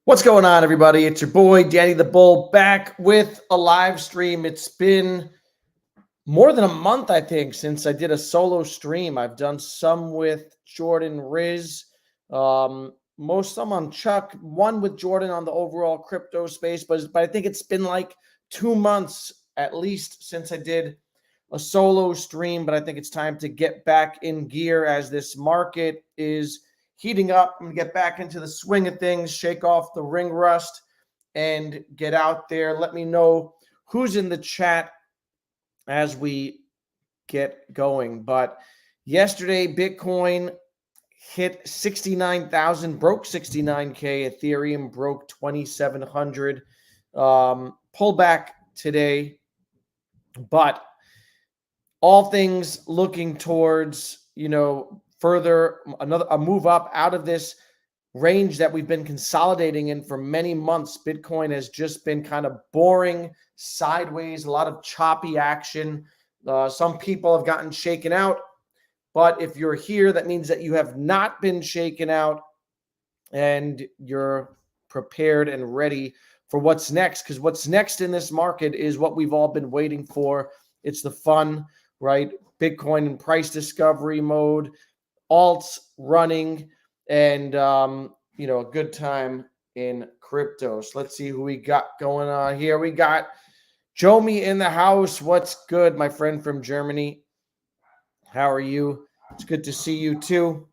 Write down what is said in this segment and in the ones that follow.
What's going on, everybody? It's your boy, Danny the Bull, back with a live stream. It's been more than a month, I think, since I did a solo stream. I've done some with Jordan Riz, some on Chuck, one with Jordan on the overall crypto space, but I think it's been like 2 months at least since I did a solo stream. But I think it's time to get back in gear as this market is heating up and get back into the swing of things, shake off the ring rust, and get out there. Let me know who's in the chat as we get going. But yesterday, Bitcoin hit 69,000, broke 69K. Ethereum broke 2,700. Pullback today, but all things looking towards, further a move up out of this range that we've been consolidating in for many months. Bitcoin has just been kind of boring, sideways, a lot of choppy action. Some people have gotten shaken out, but if you're here, that means that you have not been shaken out and you're prepared and ready for what's next, because what's next in this market is what we've all been waiting for. It's the fun, right? Bitcoin in price discovery mode, alts running, and a good time in crypto. So let's see who we got going on here. We got Jomi in the house. What's good, my friend from Germany? How are you? It's good to see you too.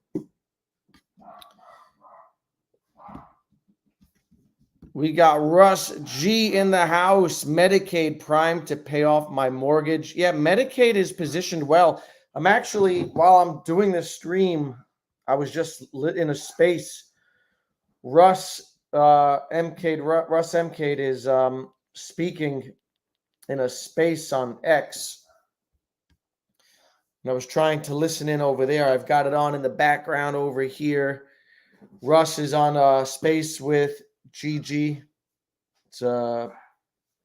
We got Russ G in the house. Medicaid Prime to pay off my mortgage. Yeah, Medicaid is positioned well. I'm actually, while I'm doing this stream, I was just lit in a space. Russ MCade is speaking in a space on X. And I was trying to listen in over there. I've got it on in the background over here. Russ is on a space with GG. It's a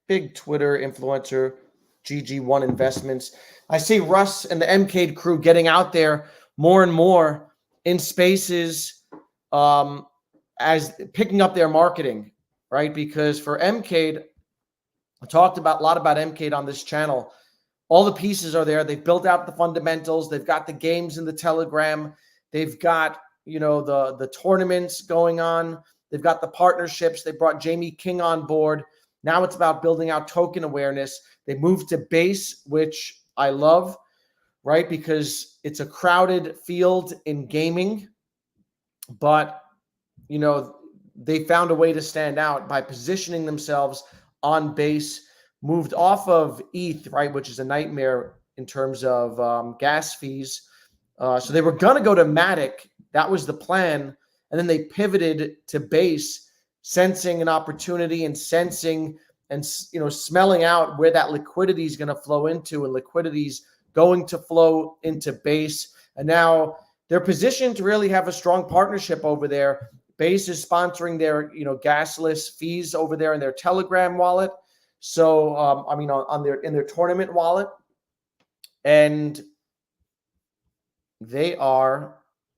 big Twitter influencer, GG1 Investments. I see Russ and the MCade crew getting out there more and more in spaces as picking up their marketing, right? Because for MCade, I talked about a lot about MCade on this channel. All the pieces are there. They've built out the fundamentals. They've got the games in the Telegram. They've got, the tournaments going on. They've got the partnerships. They brought Jamie King on board. Now it's about building out token awareness. They moved to Base, which I love, right? Because it's a crowded field in gaming, but, they found a way to stand out by positioning themselves on Base, moved off of ETH, right, which is a nightmare in terms of gas fees. So they were going to go to Matic. That was the plan. And then they pivoted to Base, sensing an opportunity and sensing and, smelling out where that liquidity is going to flow into, and liquidity is going to flow into Base. And now they're positioned to really have a strong partnership over there. Base is sponsoring their, gasless fees over there in their Telegram wallet. So, in their tournament wallet. And they are,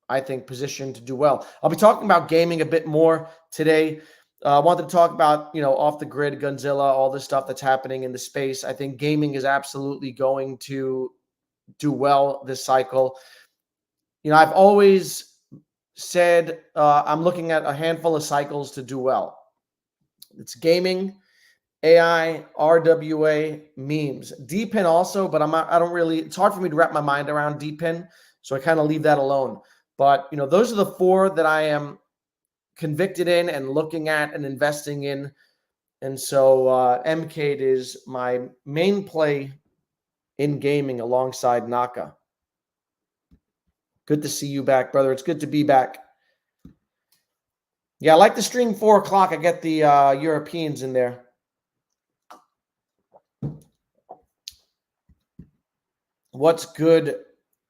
I think, positioned to do well. I'll be talking about gaming a bit more today. I wanted to talk about, off the grid, Gunzilla, all the stuff that's happening in the space. I think gaming is absolutely going to do well this cycle. I've always said I'm looking at a handful of cycles to do well. It's gaming, AI, RWA, memes, DPIN also, but it's hard for me to wrap my mind around DPIN. So I kind of leave that alone. But, those are the four that I am convicted in and looking at and investing in. And so MCade is my main play in gaming alongside Naka. Good to see you back, brother. It's good to be back. Yeah, I like the stream 4 o'clock. I get the Europeans in there. What's good,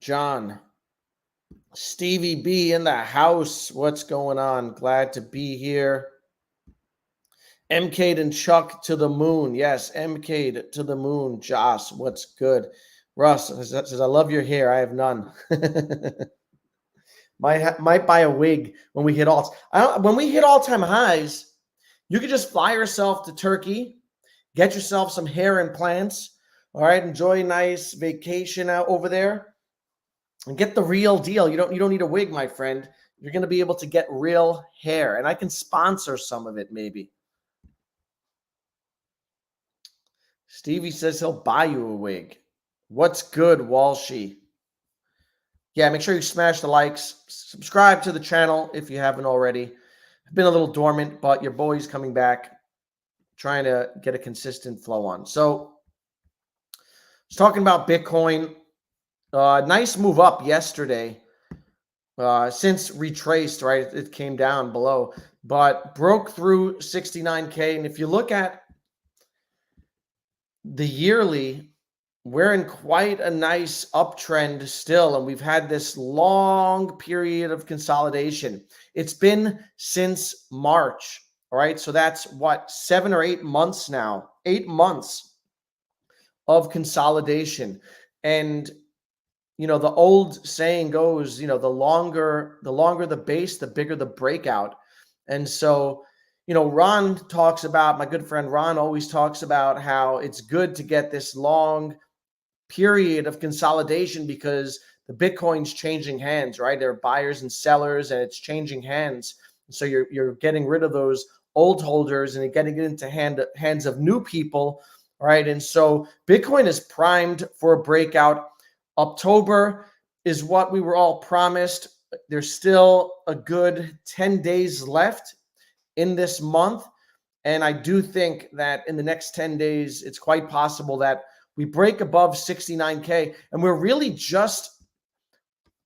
John? Stevie B in the house. What's going on? Glad to be here. MCade and Chuck to the moon. Yes, MCade to the moon. Joss, what's good? Russ says, I love your hair. I have none. Might buy a wig when we hit when we hit all-time highs. You could just fly yourself to Turkey, get yourself some hair implants, all right, enjoy a nice vacation out over there and get the real deal. You don't need a wig, my friend. You're going to be able to get real hair, and I can sponsor some of it maybe. Stevie says he'll buy you a wig. What's good, Walshy? Yeah, make sure you smash the likes. Subscribe to the channel if you haven't already. I've been a little dormant, but your boy's coming back, trying to get a consistent flow on. So, I was talking about Bitcoin. Nice move up yesterday. Since retraced, right? It came down below, but broke through 69K. And if you look at the yearly, we're in quite a nice uptrend still, and we've had this long period of consolidation. It's been since March, all right? So that's what, 7 or 8 months now, 8 months of consolidation. And the old saying goes, the longer the base, the bigger the breakout. And so, Ron talks about, my good friend Ron always talks about how it's good to get this long period of consolidation because the Bitcoin's changing hands, right? There are buyers and sellers and it's changing hands. So you're getting rid of those old holders and you're getting it into hands of new people, right? And so Bitcoin is primed for a breakout. October is what we were all promised. There's still a good 10 days left in this month. And I do think that in the next 10 days, it's quite possible that we break above 69K. And we're really just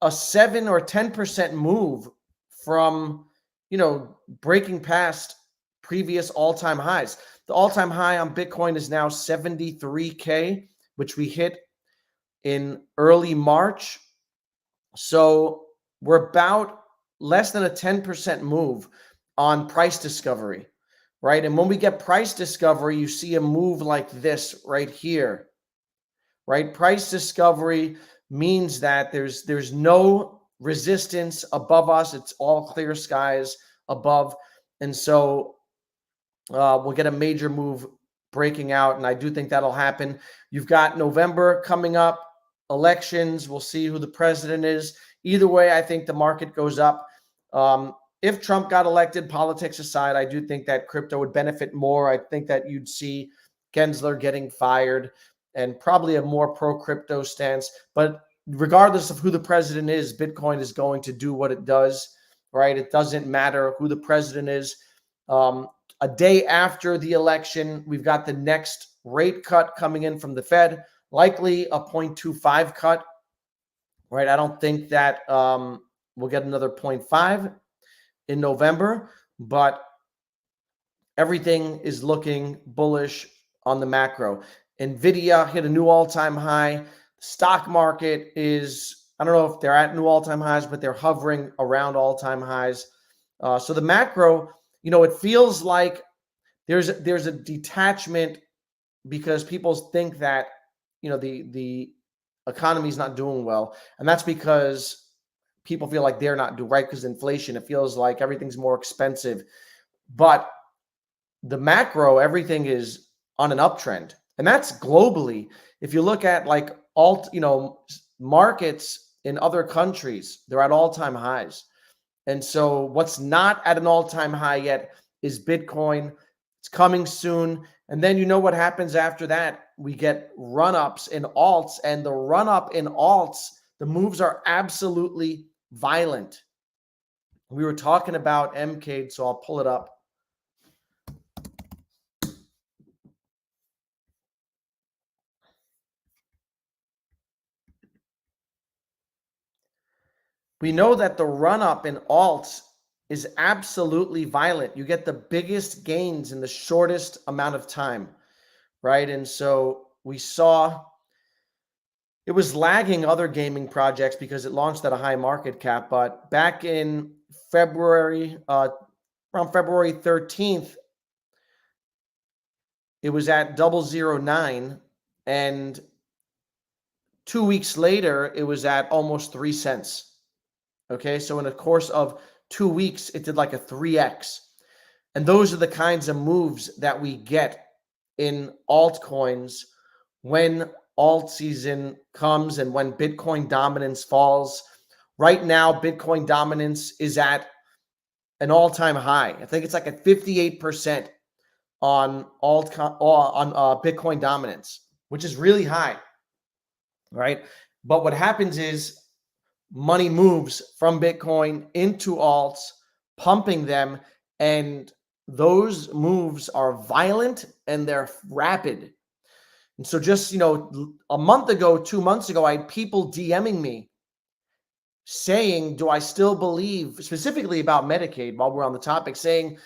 a 7 or 10% move from, breaking past previous all-time highs. The all-time high on Bitcoin is now 73K, which we hit in early March. So we're about less than a 10% move on price discovery, right? And when we get price discovery, you see a move like this right here, right? Price discovery means that there's no resistance above us. It's all clear skies above. And so we'll get a major move breaking out. And I do think that'll happen. You've got November coming up. Elections, we'll see who the president is. Either way, I think the market goes up. If Trump got elected, politics aside, I do think that crypto would benefit more. I think that you'd see Gensler getting fired and probably a more pro-crypto stance. But regardless of who the president is, Bitcoin is going to do what it does, right? It doesn't matter who the president is. A day after the election, we've got the next rate cut coming in from the Fed. Likely a 0.25 cut, right? I don't think that we'll get another 0.5 in November, but everything is looking bullish on the macro. NVIDIA hit a new all-time high. The stock market is, I don't know if they're at new all-time highs, but they're hovering around all-time highs. So the macro, it feels like there's a detachment because people think that the economy is not doing well, and that's because people feel like they're not doing right because inflation. It feels like everything's more expensive, but the macro, everything is on an uptrend, and that's globally. If you look at like markets in other countries, they're at all-time highs, and so what's not at an all-time high yet is Bitcoin. It's coming soon. And then what happens after that? We get run-ups in alts, and the run-up in alts, the moves are absolutely violent. We were talking about MCADE, so I'll pull it up. We know that the run-up in alts is absolutely violent. You get the biggest gains in the shortest amount of time, right? And so we saw it was lagging other gaming projects because it launched at a high market cap. But back in February, around February 13th, it was at 0.009, and 2 weeks later, it was at almost 3 cents. Okay, so in the course of 2 weeks, it did like a 3x. And those are the kinds of moves that we get in altcoins when alt season comes and when Bitcoin dominance falls. Right now, Bitcoin dominance is at an all-time high. I think it's like at 58% on Bitcoin dominance, which is really high, right? But what happens is money moves from Bitcoin into alts, pumping them, and those moves are violent and they're rapid. And so just, a month ago, 2 months ago, I had people DMing me saying, do I still believe, specifically about Medicaid, while we're on the topic, saying,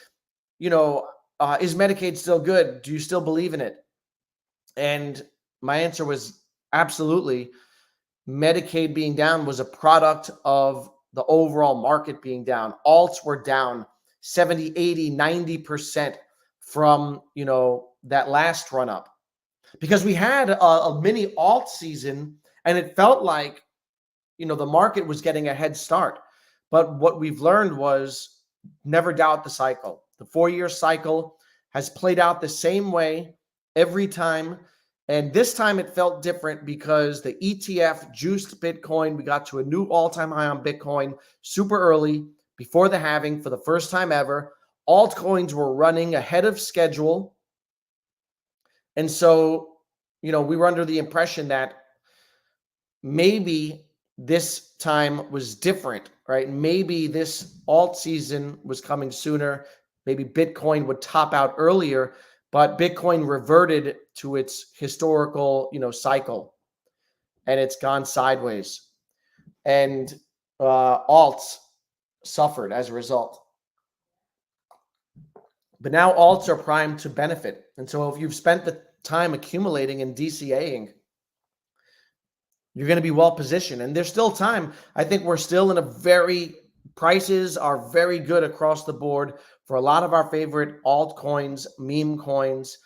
is Medicaid still good? Do you still believe in it? And my answer was absolutely. Medicaid being down was a product of the overall market being down. Alts were down 70, 80, 90% from, that last run up, because we had a mini alt season and it felt like, the market was getting a head start. But what we've learned was never doubt the cycle. The 4-year cycle has played out the same way every time. And this time it felt different because the ETF juiced Bitcoin. We got to a new all-time high on Bitcoin super early before the halving for the first time ever. Altcoins were running ahead of schedule. And so, we were under the impression that maybe this time was different, right? Maybe this alt season was coming sooner. Maybe Bitcoin would top out earlier, but Bitcoin reverted to its historical, cycle, and it's gone sideways. And alts suffered as a result. But now alts are primed to benefit. And so if you've spent the time accumulating and DCAing, you're going to be well positioned. And there's still time. I think we're still in prices are very good across the board for a lot of our favorite altcoins, meme coins.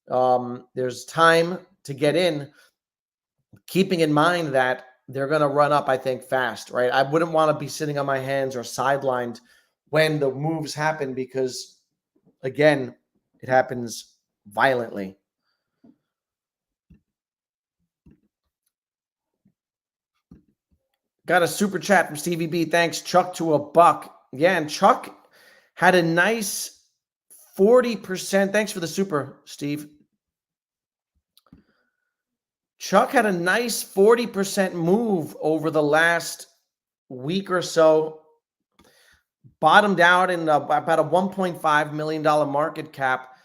There's time to get in, keeping in mind that they're going to run up, I think, fast, right? I wouldn't want to be sitting on my hands or sidelined when the moves happen because, again, it happens violently. Got a super chat from Stevie B. Thanks, Chuck, to $1. Yeah, and Chuck had a nice 40%. Thanks for the super, Steve. Chuck had a nice 40% move over the last week or so. Bottomed out in about a $1.5 million market cap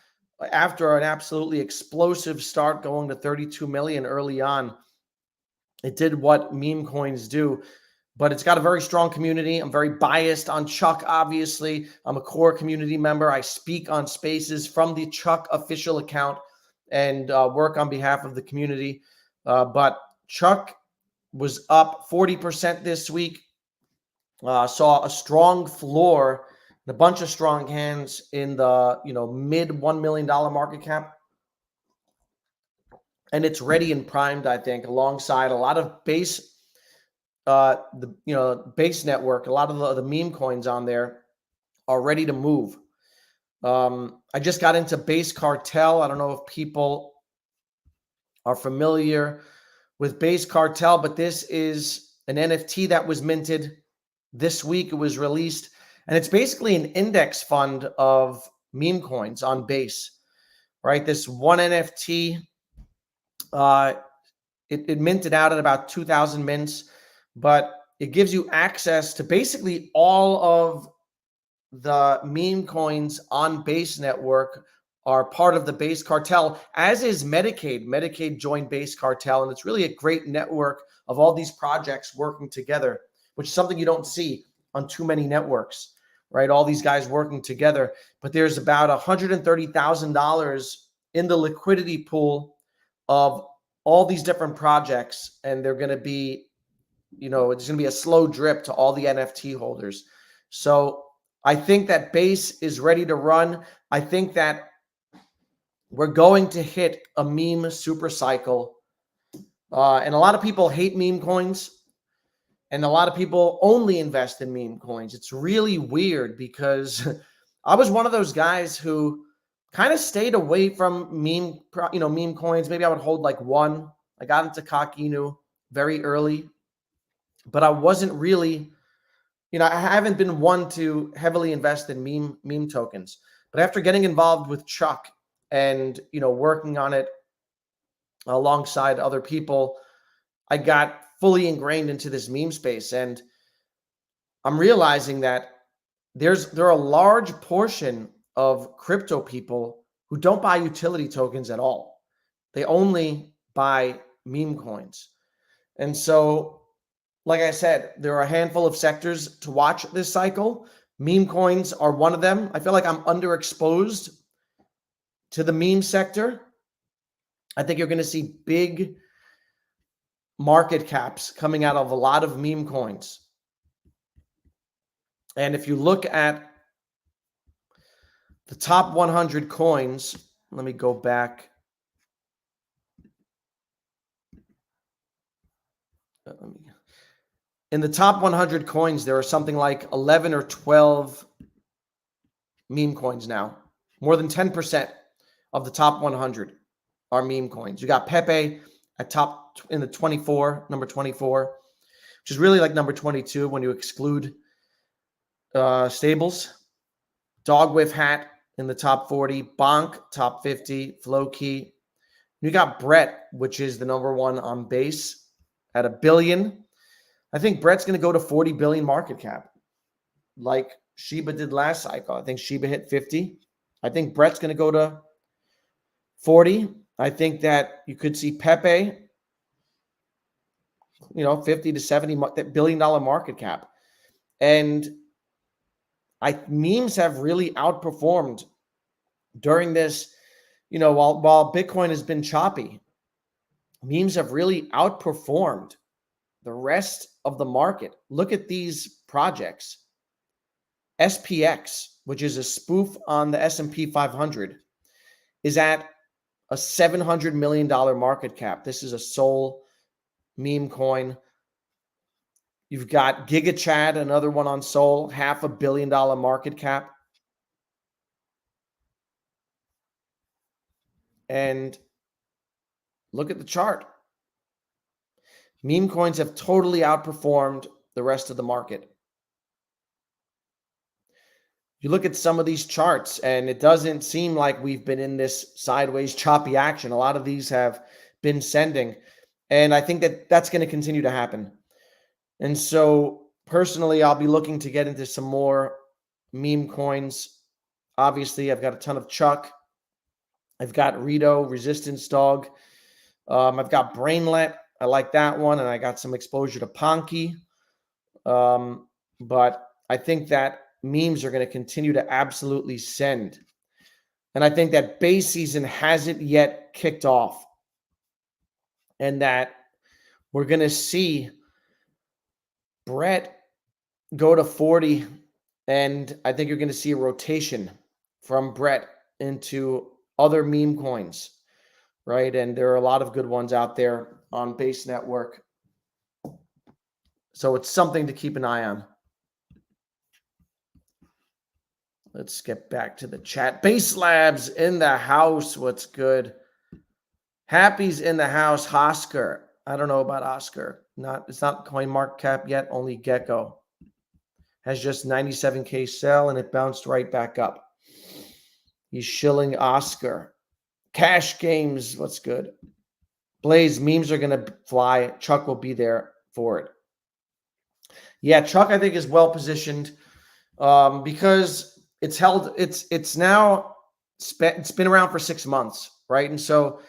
after an absolutely explosive start going to 32 million early on. It did what meme coins do, but it's got a very strong community. I'm very biased on Chuck, obviously. I'm a core community member. I speak on spaces from the Chuck official account and work on behalf of the community. But Chuck was up 40% this week. Saw a strong floor and a bunch of strong hands in the mid $1 million market cap. And it's ready and primed, I think, alongside a lot of base, base network. A lot of the meme coins on there are ready to move. I just got into Base Cartel. I don't know if people are familiar with Base Cartel, but this is an NFT that was minted this week. It was released, and it's basically an index fund of meme coins on Base, right? This one NFT. It minted out at about 2,000 mints, but it gives you access to basically all of the meme coins on Base Network are part of the Base Cartel, as is Medicaid. Medicaid joined Base Cartel, and it's really a great network of all these projects working together, which is something you don't see on too many networks, right? All these guys working together. But there's about $130,000 in the liquidity pool of all these different projects, and they're going to be, it's going to be a slow drip to all the NFT holders. So I think that Base is ready to run. I think that we're going to hit a meme super cycle. And a lot of people hate meme coins, and a lot of people only invest in meme coins. It's really weird because I was one of those guys who kind of stayed away from meme coins. Maybe I would hold like one. I got into Kakinu very early, but I wasn't really, I haven't been one to heavily invest in meme tokens. But after getting involved with Chuck and, working on it alongside other people, I got fully ingrained into this meme space. And I'm realizing that there are a large portion of crypto people who don't buy utility tokens at all. They only buy meme coins. And so, like I said, there are a handful of sectors to watch this cycle. Meme coins are one of them. I feel like I'm underexposed to the meme sector. I think you're going to see big market caps coming out of a lot of meme coins. And if you look at the top 100 coins, let me go back. In the top 100 coins, there are something like 11 or 12 meme coins now. More than 10% of the top 100 are meme coins. You got Pepe at top in the 24, number 24, which is really like number 22 when you exclude stables. Dog Whiff Hat in the top 40, Bonk top 50, Flowkey. You got Brett, which is the number one on base at $1 billion. I think Brett's going to go to 40 billion market cap, like Shiba did last cycle. I think Shiba hit 50. I think Brett's going to go to 40. I think that you could see Pepe, 50 to 70 $1 billion market cap. And memes have really outperformed during this, while Bitcoin has been choppy. Memes have really outperformed the rest of the market. Look at these projects. SPX, which is a spoof on the S&P 500, is at a $700 million market cap. This is a Sol meme coin. You've got GigaChad, another one on Sol, $500 million market cap. And look at the chart. Meme coins have totally outperformed the rest of the market. You look at some of these charts, and it doesn't seem like we've been in this sideways choppy action. A lot of these have been sending, and I think that that's going to continue to happen. And so personally, I'll be looking to get into some more meme coins. Obviously, I've got a ton of Chuck. I've got Rito, Resistance Dog. I've got Brainlet. I like that one. And I got some exposure to Ponky. But I think that memes are going to continue to absolutely send. And I think that base season hasn't yet kicked off. And that we're going to see Brett go to 40. And I think you're going to see a rotation from Brett into other meme coins, right? And there are a lot of good ones out there on Base Network. So it's something to keep an eye on. Let's get back to the chat. Base Labs in the house. What's good? Happy's in the house. Oscar. I don't know about Oscar. It's not CoinMarketCap yet. Only Gecko has just 97K sell, and it bounced right back up. He's shilling Oscar. Cash Games. What's good? Blaze, memes are going to fly. Chuck will be there for it. Yeah, Chuck, I think, is well positioned because it's been around for 6 months, right? And so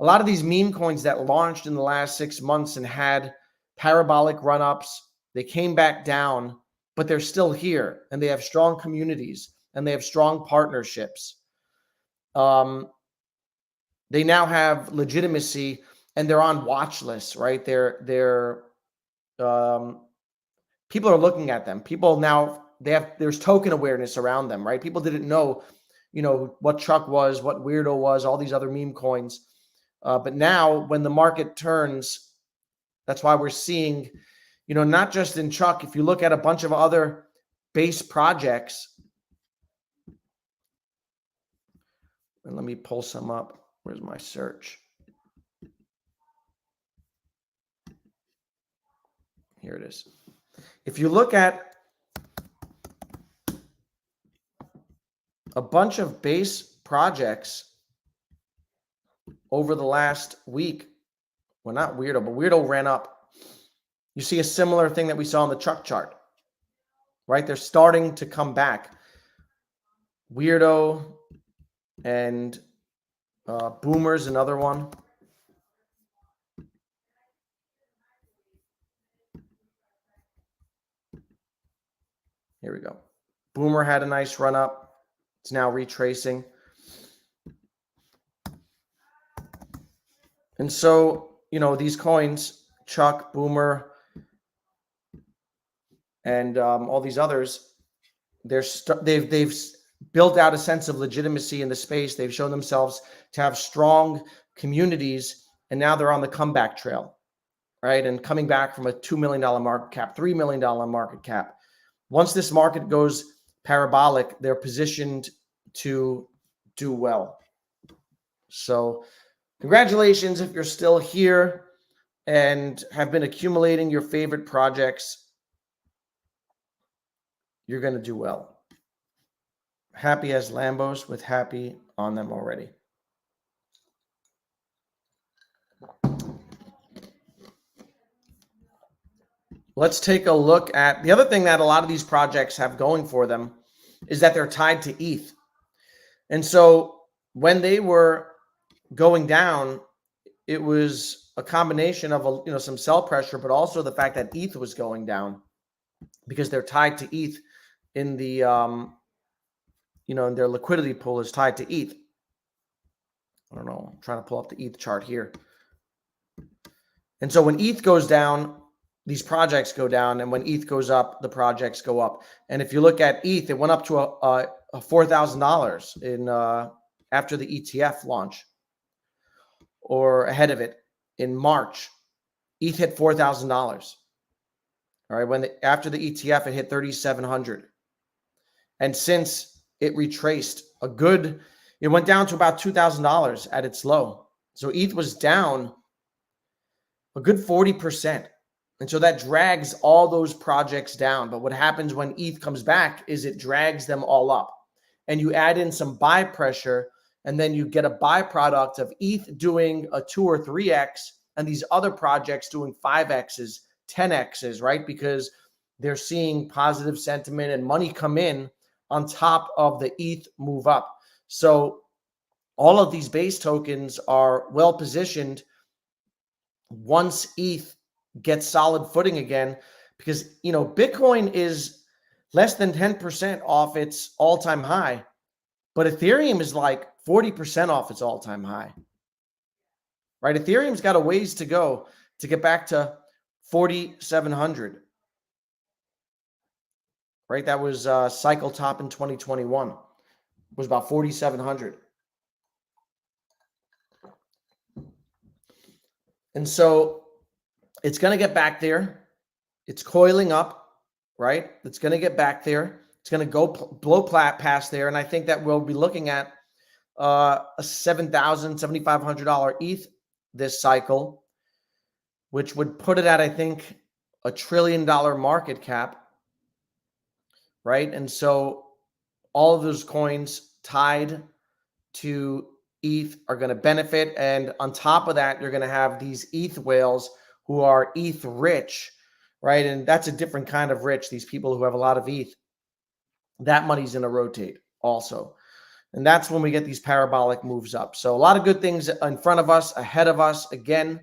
a lot of these meme coins that launched in the last 6 months and had parabolic run-ups, they came back down, but they're still here, and they have strong communities, and they have strong partnerships. They now have legitimacy, and they're on watch lists, right? People are looking at them. People now, there's token awareness around them, right? People didn't know, what Chuck was, what Weirdo was, all these other meme coins. But now when the market turns, that's why we're seeing, not just in Chuck, if you look at a bunch of other base projects, And let me pull some up. Where's my search? Here it is. If you look at a bunch of base projects over the last week, well, not Weirdo, but Weirdo ran up. You see a similar thing that we saw on the Chuck chart, right? They're starting to come back. Weirdo and Boomer's another one. Here we go. Boomer had a nice run up. It's now retracing. And so, you know, these coins, Chuck, Boomer, and all these others, they've built out a sense of legitimacy in the space. They've shown themselves to have strong communities, and now they're on the comeback trail, right? And coming back from a $2 million market cap, $3 million market cap. Once this market goes parabolic, they're positioned to do well. So congratulations if you're still here and have been accumulating your favorite projects. You're going to do well. Happy as Lambos with happy on them already. Let's take a look at the other thing that a lot of these projects have going for them is that they're tied to ETH. And so when they were going down, it was a combination of some sell pressure, but also the fact that ETH was going down because they're tied to ETH in the in their liquidity pool is tied to ETH. I don't know. I'm trying to pull up the ETH chart here. And so when ETH goes down, these projects go down, and when ETH goes up, the projects go up. And if you look at ETH, it went up to a $4,000 in after the ETF launch, or ahead of it in March. ETH hit $4,000. All right, after the ETF, it hit 3,700, and since it retraced it went down to about $2,000 at its low. So ETH was down a good 40%. And so that drags all those projects down. But what happens when ETH comes back is it drags them all up. And you add in some buy pressure, and then you get a byproduct of ETH doing a 2 or 3x and these other projects doing 5x's, 10x's, right? Because they're seeing positive sentiment and money come in on top of the ETH move up. So all of these base tokens are well positioned once ETH gets solid footing again, because Bitcoin is less than 10% off its all-time high, but Ethereum is like 40% off its all-time high, right? Ethereum's got a ways to go to get back to 4,700, right? That was cycle top in 2021. It was about 4,700. And so it's going to get back there. It's coiling up, right? It's going to get back there. It's going to go blow past there. And I think that we'll be looking at a $7,000, $7,500 ETH this cycle, which would put it at, I think, a $1 trillion market cap, right? And so all of those coins tied to ETH are going to benefit. And on top of that, you're going to have these ETH whales who are ETH rich, right? And that's a different kind of rich, these people who have a lot of ETH. That money's going to rotate also. And that's when we get these parabolic moves up. So a lot of good things in front of us, ahead of us. Again,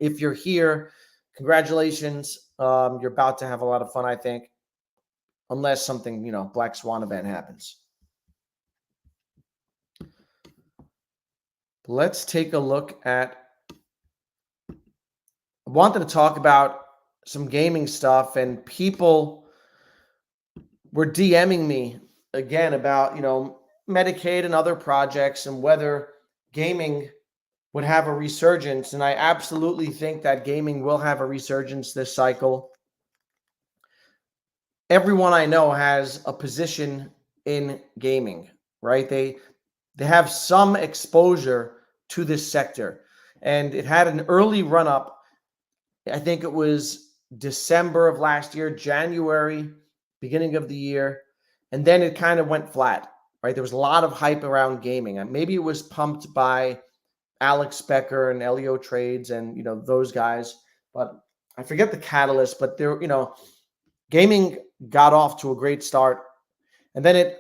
if you're here, congratulations. You're about to have a lot of fun, I think, unless something, Black Swan event happens. Let's take a look at, I wanted to talk about some gaming stuff, and people were DMing me again about, Medicaid and other projects and whether gaming would have a resurgence. And I absolutely think that gaming will have a resurgence this cycle. Everyone I know has a position in gaming, right? they have some exposure to this sector. And it had an early run up. I think it was December of last year, January, beginning of the year. And then it kind of went flat, right? There was a lot of hype around gaming. And maybe it was pumped by Alex Becker and Elio Trades and, those guys. But I forget the catalyst, but there, gaming got off to a great start. And then it,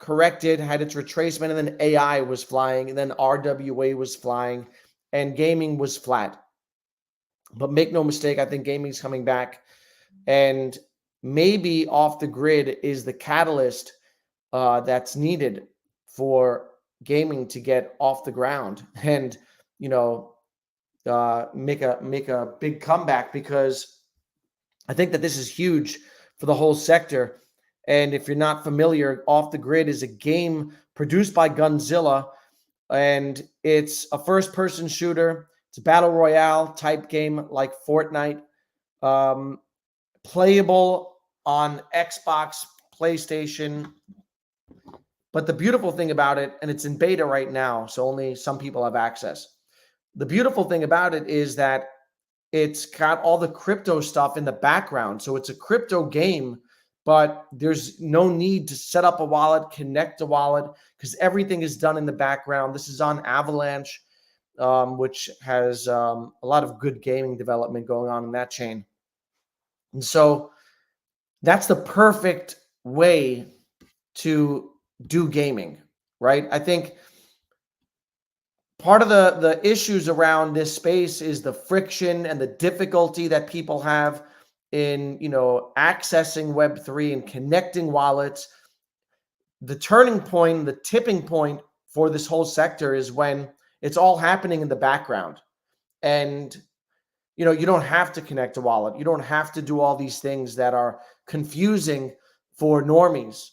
corrected, had its retracement, and then AI was flying, and then RWA was flying, and gaming was flat. But make no mistake, I think gaming's coming back, and maybe Off the Grid is the catalyst that's needed for gaming to get off the ground and make a big comeback, because I think that this is huge for the whole sector. And if you're not familiar, Off the Grid is a game produced by Gunzilla, and it's a first-person shooter. It's a battle royale type game like Fortnite, playable on Xbox, PlayStation. But the beautiful thing about it, and it's in beta right now, so only some people have access. The beautiful thing about it is that it's got all the crypto stuff in the background. So it's a crypto game, but there's no need to set up a wallet, connect a wallet, because everything is done in the background. This is on Avalanche, which has a lot of good gaming development going on in that chain. And so that's the perfect way to do gaming, right? I think part of the issues around this space is the friction and the difficulty that people have in, accessing Web3 and connecting wallets. The turning point, the tipping point for this whole sector is when it's all happening in the background. And, you don't have to connect a wallet. You don't have to do all these things that are confusing for normies.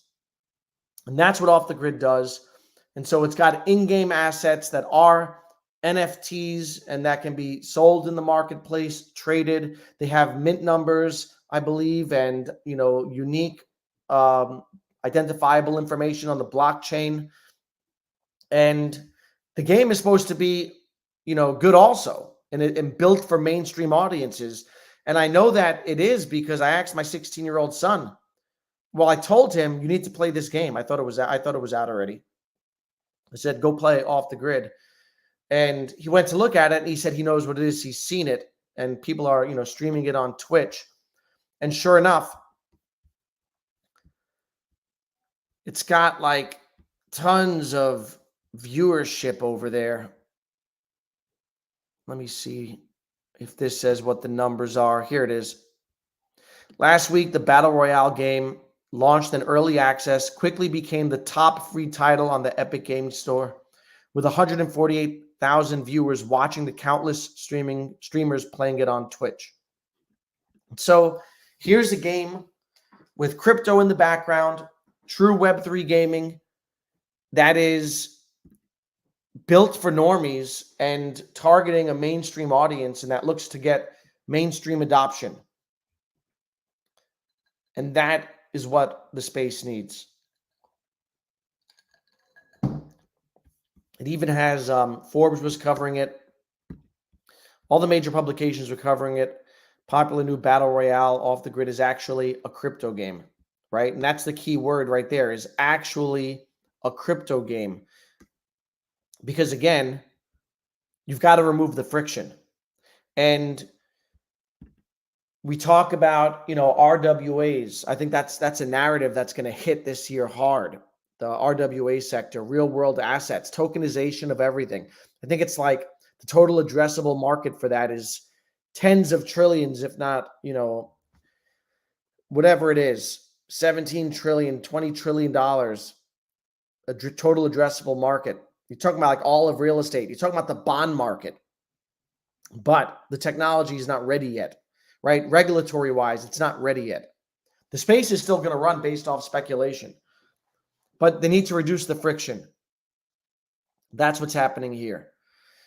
And that's what Off the Grid does. And so it's got in-game assets that are NFTs and that can be sold in the marketplace, traded. They have mint numbers, I believe, and unique identifiable information on the blockchain. And the game is supposed to be, good also, and built for mainstream audiences. And I know that it is because I asked my 16-year-old son. Well, I told him, you need to play this game. I thought it was out already. I said, go play Off the Grid. And he went to look at it, and he said he knows what it is. He's seen it, and people are, streaming it on Twitch. And sure enough, it's got like tons of viewership over there. Let me see if this says what the numbers are. Here it is. Last week, the Battle Royale game launched in early access, quickly became the top free title on the Epic Games Store, with 148,000 viewers watching the countless streamers playing it on Twitch. So here's a game with crypto in the background, true Web3 gaming that is built for normies and targeting a mainstream audience, and that looks to get mainstream adoption. And that is what the space needs. It even has Forbes was covering it. All the major publications were covering it. Popular new battle royale Off the Grid is actually a crypto game, right? And that's the key word right there, is actually a crypto game. Because again, you've got to remove the friction. And we talk about, RWAs. I think that's a narrative that's going to hit this year hard. The RWA sector, real world assets, tokenization of everything. I think it's like the total addressable market for that is tens of trillions, if not, whatever it is, 17 trillion, $20 trillion, a total addressable market. You're talking about like all of real estate. You're talking about the bond market. But the technology is not ready yet, right? Regulatory wise, it's not ready yet. The space is still going to run based off speculation, but they need to reduce the friction. That's what's happening here.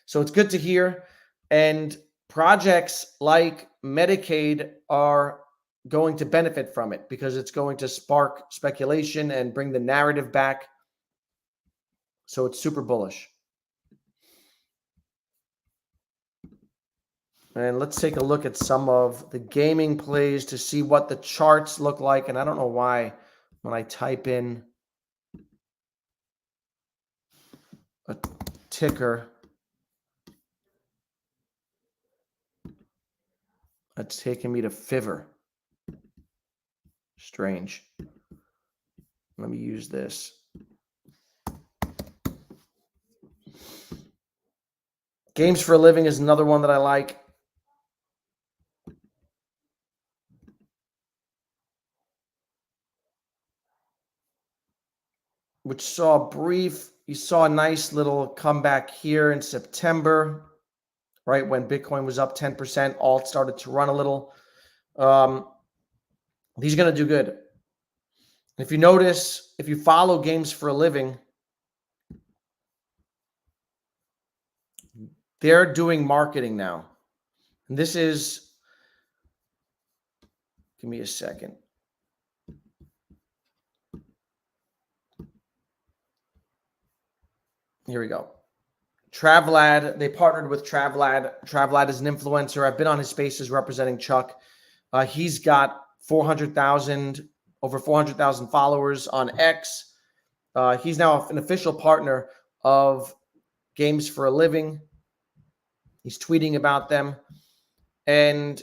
So it's good to hear. And projects like Medicaid are going to benefit from it because it's going to spark speculation and bring the narrative back. So it's super bullish. And let's take a look at some of the gaming plays to see what the charts look like. And I don't know why when I type in a ticker, it's taking me to Fiverr. Strange. Let me use this. Games for a Living is another one that I like. Which saw you saw a nice little comeback here in September, right? When Bitcoin was up 10%, alt started to run a little. He's going to do good. If you notice, if you follow Games for a Living, they're doing marketing now. And this is, give me a second. Here we go. Travlad, they partnered with Travlad. Travlad is an influencer. I've been on his spaces representing Chuck. He's got over 400,000 followers on X. He's now an official partner of Games for a Living. He's tweeting about them. And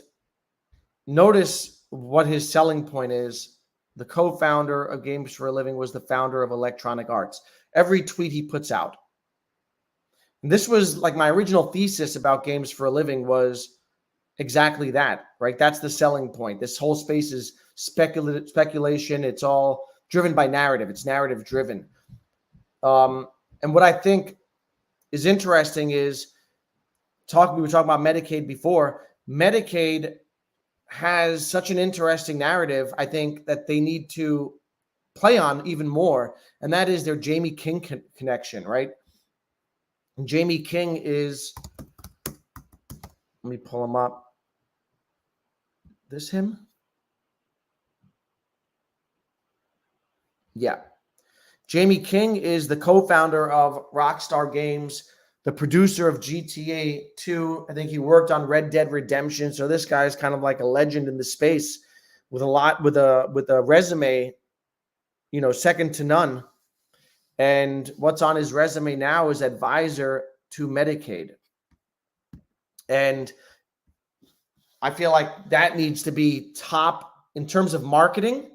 notice what his selling point is. The co-founder of Games for a Living was the founder of Electronic Arts. Every tweet he puts out. And this was like my original thesis about Games for a Living was exactly that, right? That's the selling point. This whole space is speculation. It's all driven by narrative. It's narrative driven. And what I think is interesting is we were talking about Medicaid before. Medicaid has such an interesting narrative, I think, that they need to play on even more. And that is their Jamie King connection, right? And Jamie King is, let me pull him up. This him? Yeah. Jamie King is the co-founder of Rockstar Games, the producer of GTA 2. I think he worked on Red Dead Redemption. So this guy is kind of like a legend in the space with a resume, second to none. And what's on his resume now is advisor to Medicaid. And I feel like that needs to be top in terms of marketing.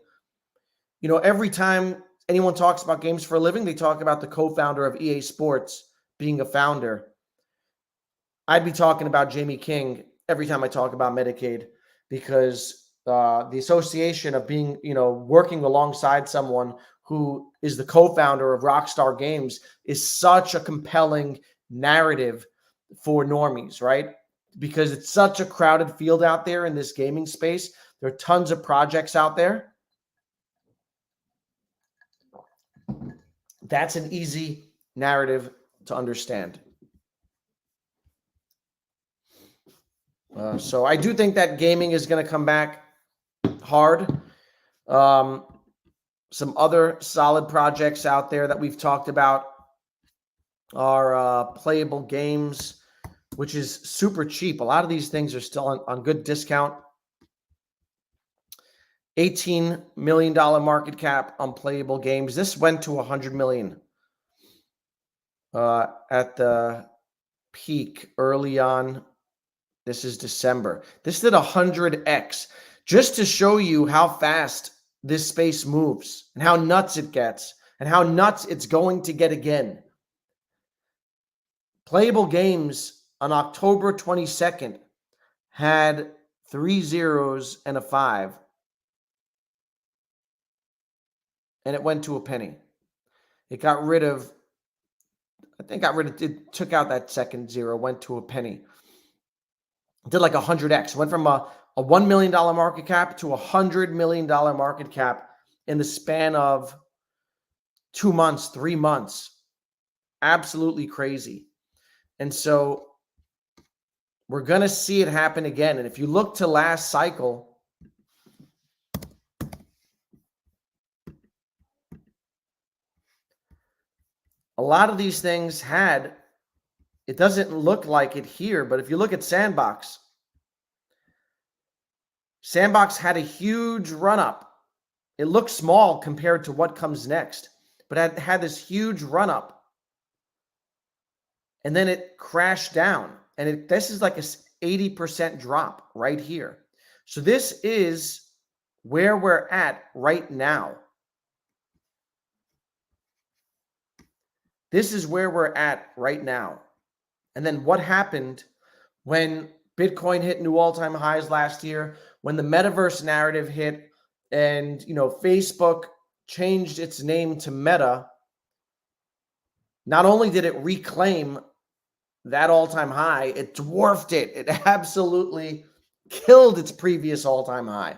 Every time anyone talks about Games for a Living, they talk about the co-founder of EA Sports being a founder. I'd be talking about Jamie King every time I talk about Medicaid, because the association of being, working alongside someone who is the co-founder of Rockstar Games is such a compelling narrative for normies, right? Because it's such a crowded field out there in this gaming space. There are tons of projects out there. That's an easy narrative to understand. So I do think that gaming is going to come back hard. Some other solid projects out there that we've talked about are Playable Games, which is super cheap. A lot of these things are still on good discount. $18 million market cap on Playable Games. This went to $100 million at the peak early on. This is December. This did 100x, just to show you how fast this space moves and how nuts it gets and how nuts it's going to get again. Playable Games on October 22nd had 3 zeros and a 5. And it went to a penny. It took out that second zero, went to a penny. It did like 100x. Went from a $1 million market cap to $100 million market cap in the span of 2 months, 3 months. Absolutely crazy. And so we're going to see it happen again. And if you look to last cycle, a lot of these things had, it doesn't look like it here, but if you look at Sandbox, Sandbox had a huge run up. It looks small compared to what comes next, but it had this huge run up. And then it crashed down. And this is like a 80% drop right here. So this is where we're at right now. This is where we're at right now. And then what happened when Bitcoin hit new all-time highs last year, when the metaverse narrative hit, and Facebook changed its name to Meta. Not only did it reclaim that all-time high, it dwarfed it. It absolutely killed its previous all-time high.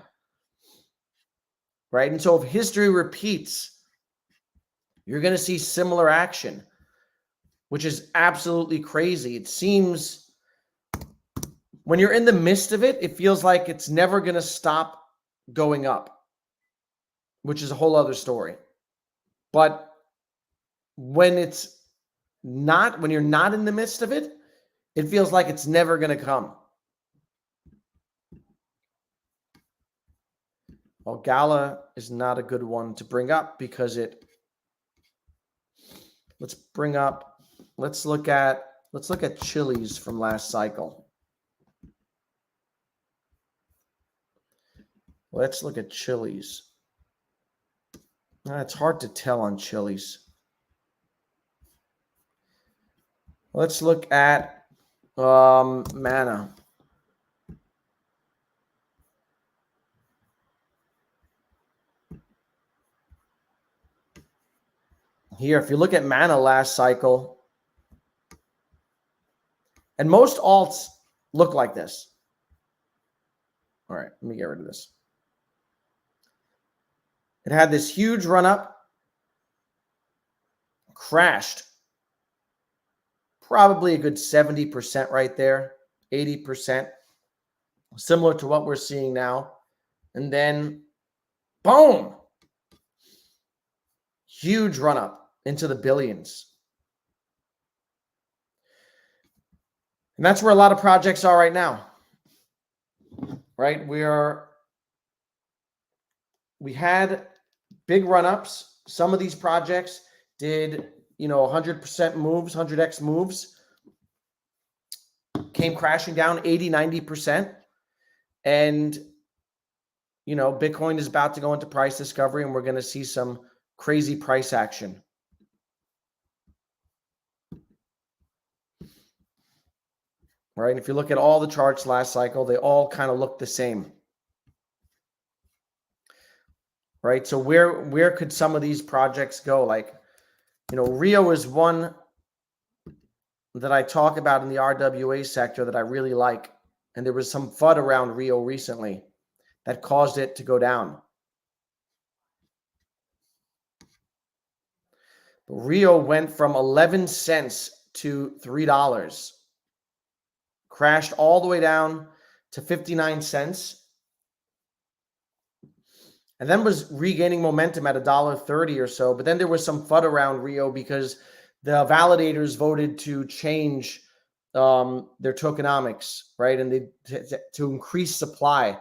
Right? And so if history repeats, you're going to see similar action, which is absolutely crazy. It seems when you're in the midst of it, it feels like it's never going to stop going up, which is a whole other story. But when it's not, when you're not in the midst of it, it feels like it's never going to come. Well, Gala is not a good one to bring up because let's look at Chili's from last cycle. Let's look at Chili's. It's hard to tell on Chili's. Let's look at Mana. Here, if you look at Mana last cycle, and most alts look like this. All right, let me get rid of this. It had this huge run up, crashed. Probably a good 70% right there, 80%, similar to what we're seeing now. And then, boom, huge run up into the billions. And that's where a lot of projects are right now, right? We had big run-ups. Some of these projects did 100% moves, 100x moves, came crashing down 80, 90%. And, Bitcoin is about to go into price discovery, and we're going to see some crazy price action. Right? And if you look at all the charts last cycle, they all kind of look the same. Right? So where could some of these projects go? Like, Rio is one that I talk about in the RWA sector that I really like. And there was some FUD around Rio recently that caused it to go down. But Rio went from 11 cents to $3. Crashed all the way down to 59 cents. And then was regaining momentum at $1.30 or so. But then there was some FUD around Rio because the validators voted to change their tokenomics, right? And to increase supply.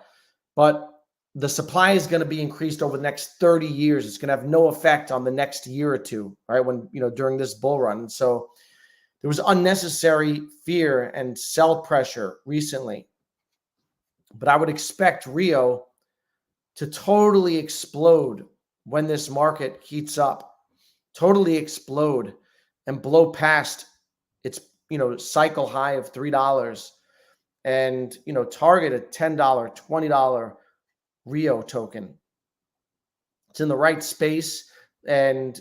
But the supply is going to be increased over the next 30 years. It's going to have no effect on the next year or two, right? When, during this bull run. And so there was unnecessary fear and sell pressure recently. But I would expect Rio to totally explode when this market heats up, totally explode and blow past its, cycle high of $3 and, target a $10, $20 Rio token. It's in the right space, and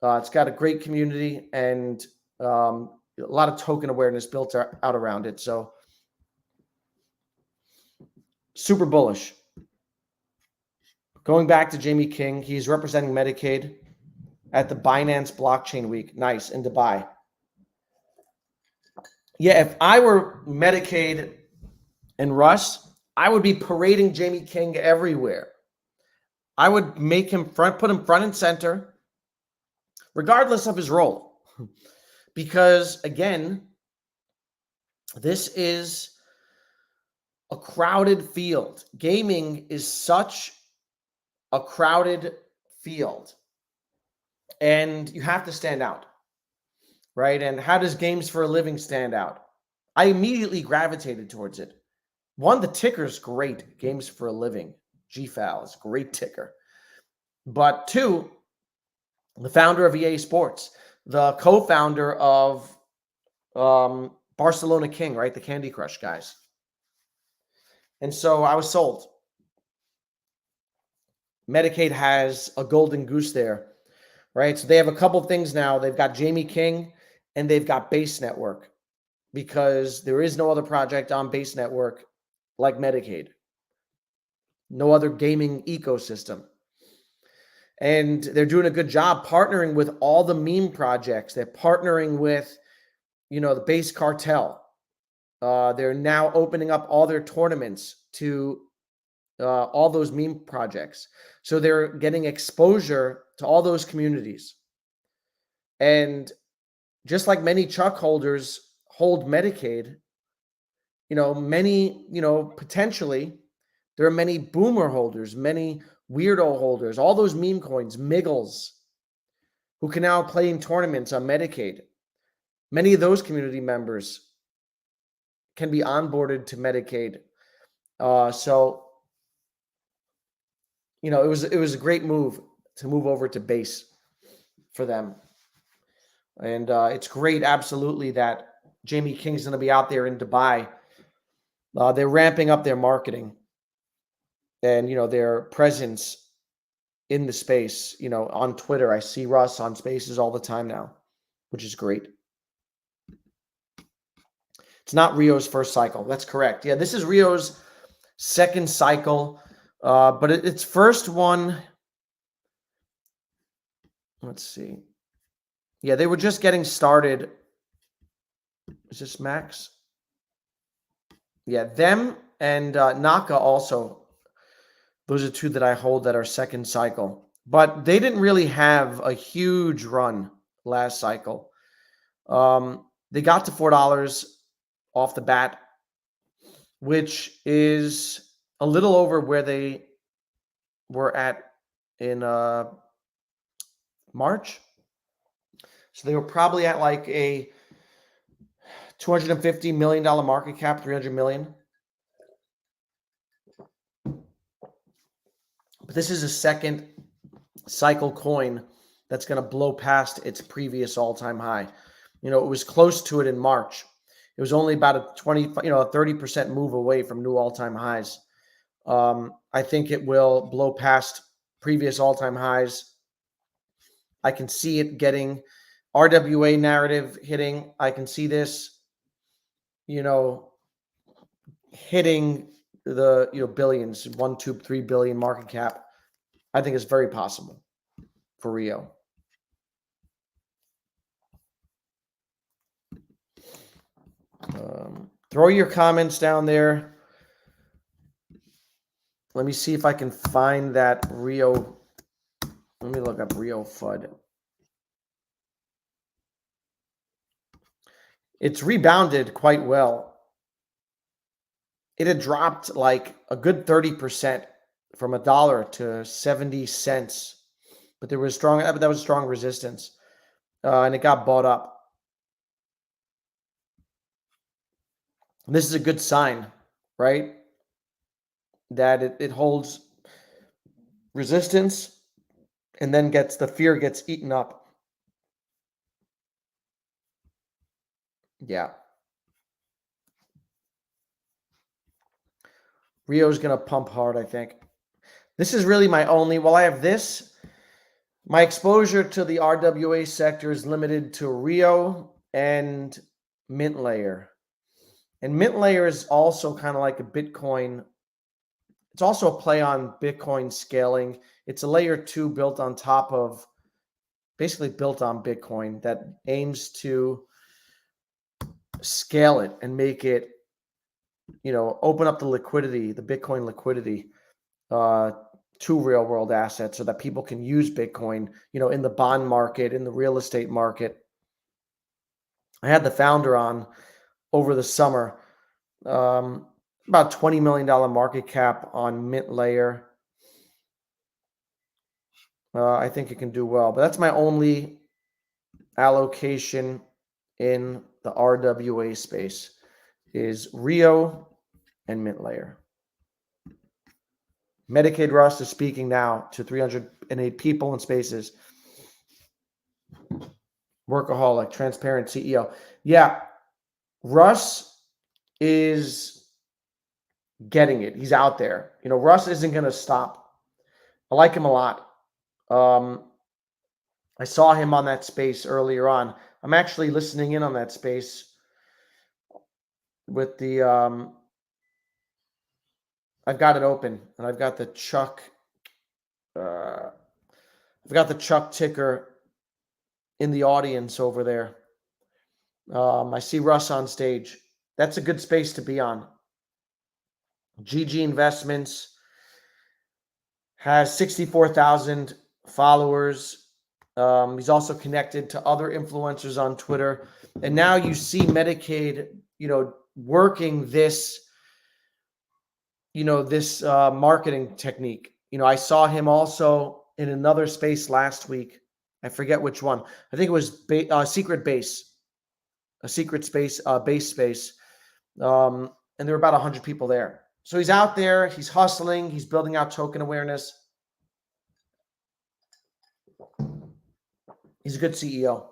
it's got a great community and a lot of token awareness built out around it. So super bullish. Going back to Jamie King, he's representing Medicaid at the Binance Blockchain Week. Nice, in Dubai. Yeah, if I were Medicaid and Russ, I would be parading Jamie King everywhere. I would make him put him front and center, regardless of his role. Because again, this is a crowded field. Gaming is such a crowded field, and you have to stand out, right? And how does Games for a Living stand out? I immediately gravitated towards it. One, the ticker's great. Games for a Living, GFAL is a great ticker. But two, the founder of EA Sports, the co-founder of Barcelona King, right? The Candy Crush guys. And so I was sold. Medicaid has a golden goose there, right? So they have a couple things now. They've got Jamie King and they've got Base Network, because there is no other project on Base Network like Medicaid. No other gaming ecosystem. And they're doing a good job partnering with all the meme projects. They're partnering with, the Base Cartel. They're now opening up all their tournaments to all those meme projects. So they're getting exposure to all those communities. And just like many Chuck holders hold Medicaid, potentially there are many boomer holders, many weirdo holders, all those meme coins, Miggles, who can now play in tournaments on Medicaid. Many of those community members can be onboarded to Medicaid. It was a great move to move over to Base for them. And it's great, absolutely, that Jamie King's going to be out there in Dubai. They're ramping up their marketing and, their presence in the space, on Twitter. I see Russ on Spaces all the time now, which is great. It's not Rio's first cycle. That's correct. Yeah, this is Rio's second cycle, but its first one, let's see. Yeah, they were just getting started. Is this Max? Yeah, them and Naka also. Those are two that I hold that are second cycle. But they didn't really have a huge run last cycle. They got to $4 off the bat, which is a little over where they were at in March. So they were probably at like a $250 million market cap, 300 million. But this is a second cycle coin that's going to blow past its previous all-time high. It was close to it in March. It was only about a 30% move away from new all-time highs. I think it will blow past previous all-time highs. I can see it getting RWA narrative hitting. I can see this, hitting the billions, 1, 2, 3 billion market cap. I think it's very possible for Rio. Throw your comments down there. Let me see if I can find that Rio. Let me look up Rio FUD. It's rebounded quite well. It had dropped like a good 30% from $1 to 70 cents, but that was strong resistance, and it got bought up. And this is a good sign, right? That it holds resistance and then the fear gets eaten up. Yeah. Rio's going to pump hard, I think. This is really my only, I have this. My exposure to the RWA sector is limited to Rio and Mint Layer. And Mint Layer is also kind of like a Bitcoin. It's also a play on Bitcoin scaling. It's a layer 2 built on Bitcoin that aims to scale it and make it, open up the liquidity, the Bitcoin liquidity, to real world assets so that people can use Bitcoin, in the bond market, in the real estate market. I had the founder on over the summer. About $20 million market cap on Mint Layer. I think it can do well, but that's my only allocation in the RWA space is Rio and Mint Layer. Medicaid Russ is speaking now to 308 people and spaces. Workaholic, transparent CEO. Yeah, Russ is getting it. He's out there. Russ isn't going to stop. I like him a lot. I saw him on that space earlier on. I'm actually listening in on that space with the I've got it open, and I've got the Chuck ticker in the audience over there. I see Russ on stage. That's a good space to be on. GG Investments has 64,000 followers. He's also connected to other influencers on Twitter. And now you see Medicaid, working this, this marketing technique. I saw him also in another space last week. I forget which one. I think it was Secret Base, a secret space, base space. And there were about 100 people there. So he's out there, he's hustling, he's building out token awareness. He's a good CEO.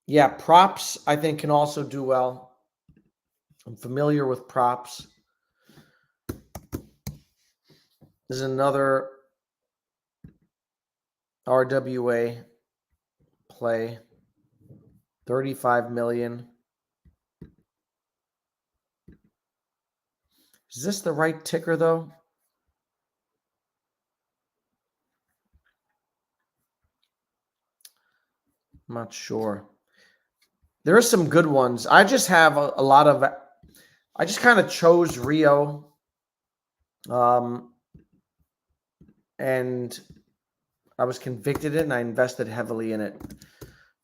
Yeah, props, I think, can also do well. I'm familiar with props. This is another RWA play. 35 million. Is this the right ticker, though? I'm not sure. There are some good ones. I just have a lot of... I just kind of chose Rio. And I was convicted in it, and I invested heavily in it.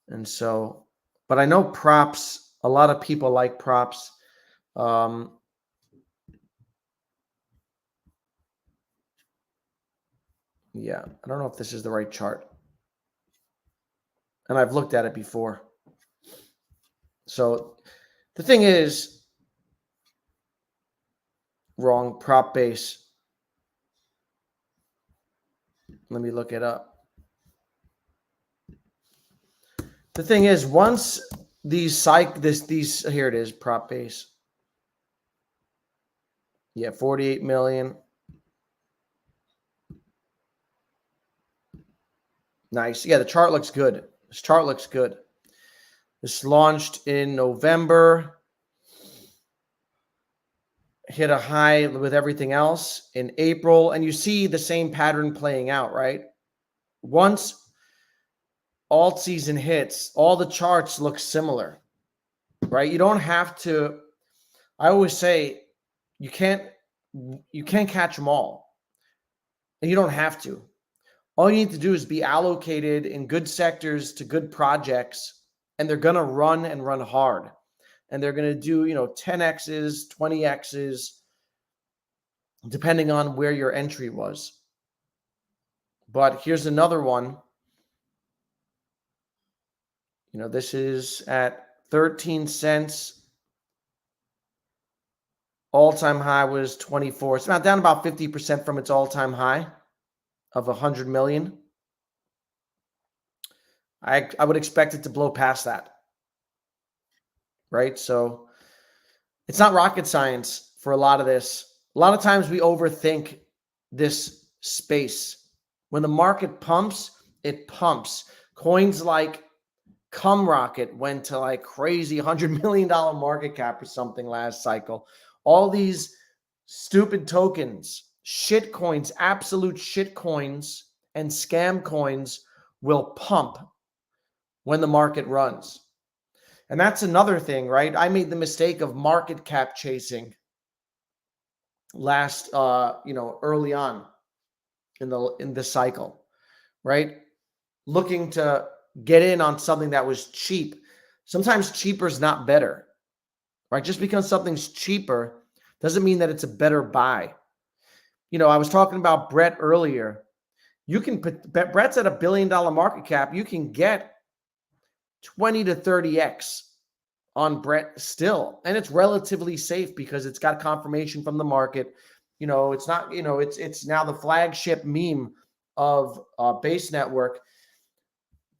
And so... But I know props. A lot of people like props. Yeah, I don't know if this is the right chart. And I've looked at it before. So the thing is, wrong prop base. Let me look it up. The thing is, once these here it is, prop base. Yeah, 48 million. Nice. Yeah, the chart looks good. This chart looks good. This launched in November. Hit a high with everything else in April. And you see the same pattern playing out, right? Once alt season hits, all the charts look similar, right? You don't have to... I always say you can't catch them all. And you don't have to. All you need to do is be allocated in good sectors to good projects, and they're going to run and run hard. And they're going to do, 10Xs, 20Xs, depending on where your entry was. But here's another one. This is at 13 cents. All-time high was 24. It's down about 50% from its all-time high of 100 million. I would expect it to blow past that. Right? So it's not rocket science for a lot of this. A lot of times we overthink this space. When the market pumps, it pumps. Coins like CumRocket went to like crazy $100 million market cap or something last cycle. All these stupid tokens, shit coins, absolute shit coins, and scam coins will pump when the market runs. And that's another thing, right? I made the mistake of market cap chasing last, early on in the cycle, right? looking to get in on something that was cheap, sometimes cheaper is not better, right? Just because something's cheaper doesn't mean that it's a better buy. I was talking about Brett earlier. You can put Brett's at $1 billion market cap. You can get 20 to 30x on Brett still, and it's relatively safe because it's got confirmation from the market. It's not. It's now the flagship meme of Base Network,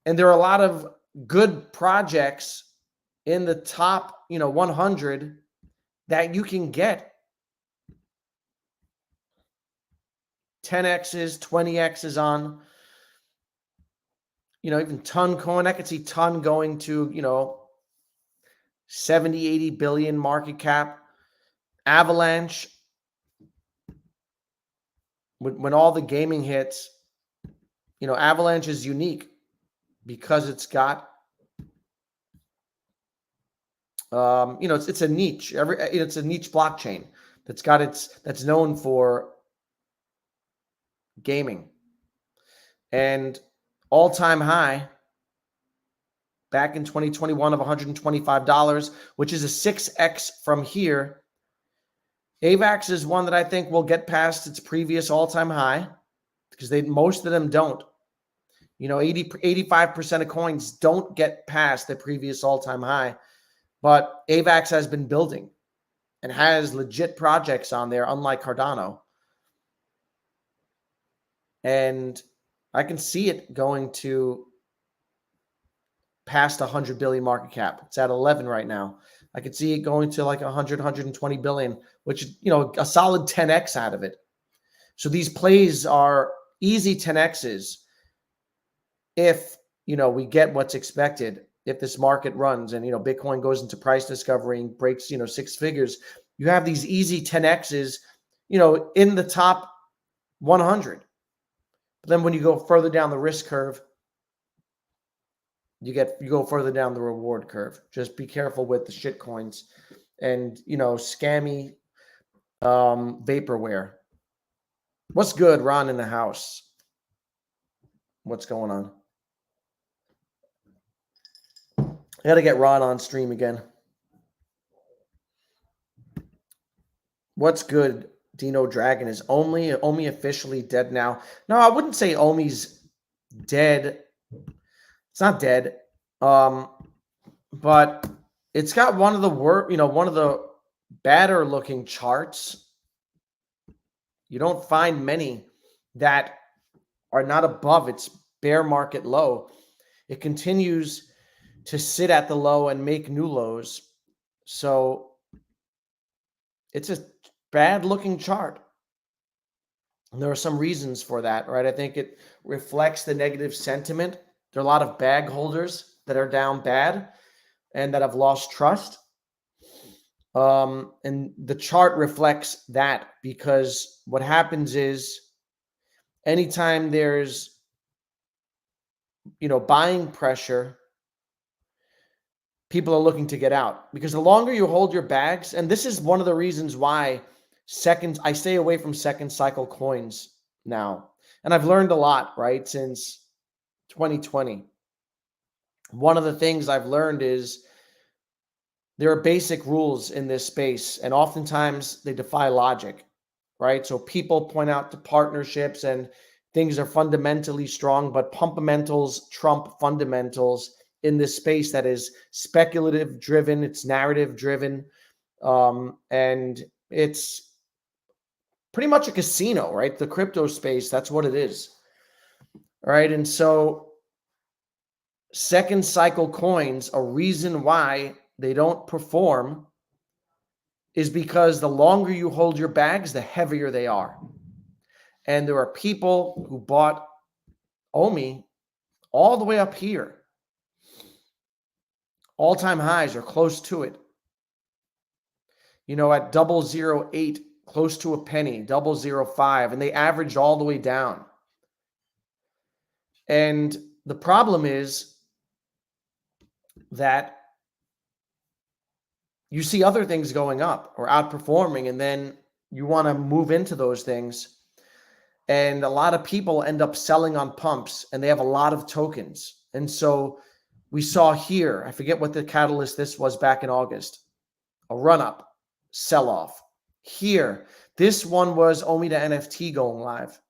and there are a lot of good projects in the top 100 that you can get 10x's, 20x's on. Even Ton Coin, I could see Ton going to 70, 80 billion market cap. Avalanche, when all the gaming hits, Avalanche is unique because it's got it's a niche. It's a niche blockchain that's known for gaming. And all-time high back in 2021 of $125, which is a 6x from here. AVAX is one that I think will get past its previous all-time high because most of them don't. 85% of coins don't get past the previous all-time high, but AVAX has been building and has legit projects on there, unlike Cardano. And I can see it going to past 100 billion market cap. It's at 11 right now. I could see it going to like 100, 120 billion, which, a solid 10x out of it. So these plays are easy 10x's if, we get what's expected. If this market runs and, Bitcoin goes into price discovery and breaks, 6 figures, you have these easy 10x's, in the top 100. But then when you go further down the risk curve, you go further down the reward curve. Just be careful with the shit coins and, scammy vaporware. What's good, Ron in the house? What's going on? I got to get Ron on stream again. What's good, Dino Dragon? Is Omi officially dead now? No, I wouldn't say Omi's dead. It's not dead. But it's got one of the one of the badder looking charts. You don't find many that are not above its bear market low. It continues to sit at the low and make new lows. So it's a bad looking chart. And there are some reasons for that, right? I think it reflects the negative sentiment. There are a lot of bag holders that are down bad and that have lost trust. And the chart reflects that because what happens is anytime there's, buying pressure, people are looking to get out because the longer you hold your bags, and this is one of the reasons why I stay away from second cycle coins now. And I've learned a lot, right, since 2020. One of the things I've learned is there are basic rules in this space, and oftentimes they defy logic, right? So people point out to partnerships and things are fundamentally strong, but pumpamentals trump fundamentals in this space that is speculative driven, it's narrative driven, and it's pretty much a casino, right? The crypto space, that's what it is, right? And so second cycle coins, a reason why they don't perform is because the longer you hold your bags, the heavier they are. And there are people who bought OMI all the way up here. All-time highs are close to it. At 0.008, close to a penny, 0.005, and they averaged all the way down. And the problem is that you see other things going up or outperforming, and then you want to move into those things. And a lot of people end up selling on pumps, and they have a lot of tokens. And so we saw here, I forget what the catalyst this was back in August, a run up, sell off. Here, this one was OMI to NFT going live.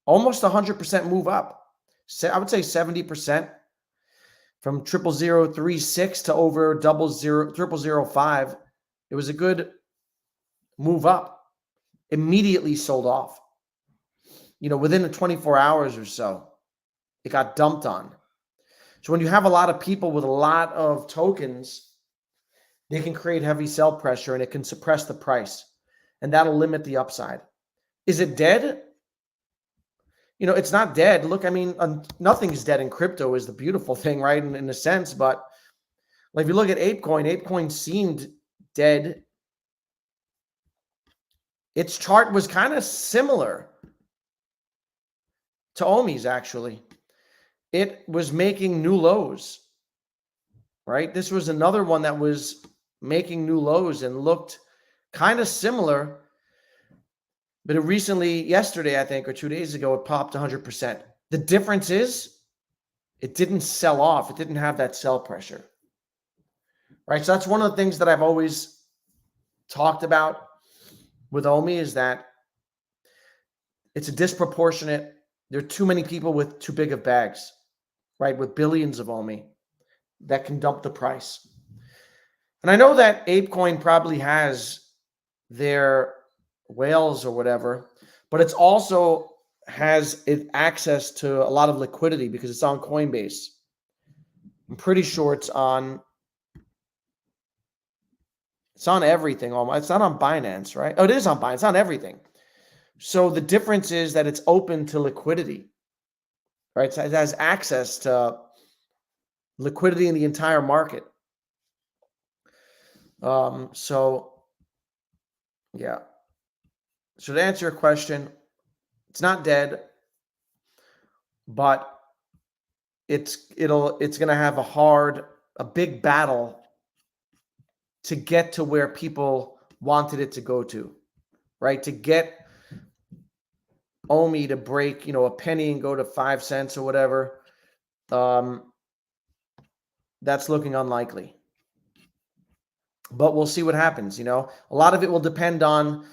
Almost 100% move up. I would say 70% from 0036 to over 0005. It was a good move up. Immediately sold off. Within the 24 hours or so, it got dumped on. So when you have a lot of people with a lot of tokens, they can create heavy sell pressure and it can suppress the price. And that'll limit the upside. Is it dead? It's not dead. Look, nothing's dead in crypto is the beautiful thing, right? In a sense, but like if you look at ApeCoin seemed dead. Its chart was kind of similar to OMI's, actually. It was making new lows, right? This was another one that was making new lows and looked kind of similar. But it recently, yesterday, I think, or 2 days ago, it popped 100%. The difference is it didn't sell off. It didn't have that sell pressure, right? So that's one of the things that I've always talked about with OMI is that it's a disproportionate. There are too many people with too big of bags, right? With billions of OMI that can dump the price. And I know that ApeCoin probably has their whales or whatever, but it's also has access to a lot of liquidity because it's on Coinbase. I'm pretty sure it's on everything almost. It's not on Binance, right? Oh, it is on Binance. It's on everything. So the difference is that it's open to liquidity, right? So it has access to liquidity in the entire market. So yeah. So to answer your question, it's not dead, but it's going to have a big battle to get to where people wanted it to go to, right? To get OMI to break, a penny and go to 5 cents or whatever. That's looking unlikely. But we'll see what happens. A lot of it will depend on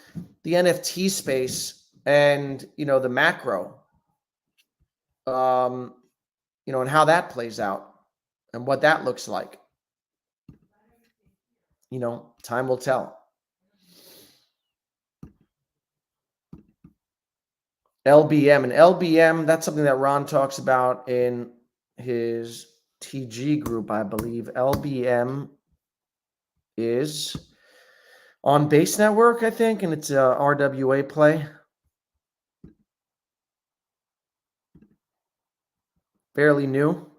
the NFT space and, the macro, and how that plays out and what that looks like. Time will tell. LBM. And LBM, that's something that Ron talks about in his TG group, I believe. LBM is on Base Network, I think, and it's a RWA play. Fairly new,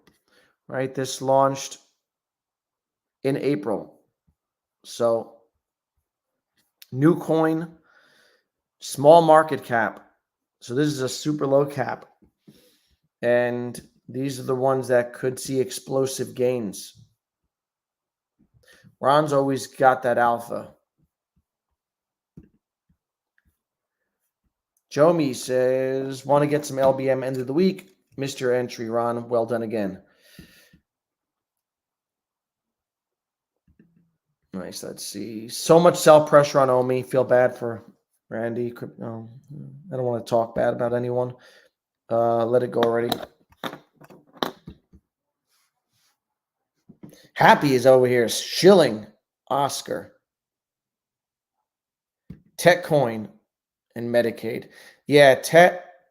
right? This launched in April. So, new coin, small market cap. So this is a super low cap. And these are the ones that could see explosive gains. Ron's always got that alpha. Jomi says, want to get some LBM end of the week. Missed your entry, Ron. Well done again. Nice. Let's see. So much sell pressure on OMI. Feel bad for Randy. No, I don't want to talk bad about anyone. Let it go already. Happy is over here shilling Oscar. TechCoin and Medicaid. Yeah,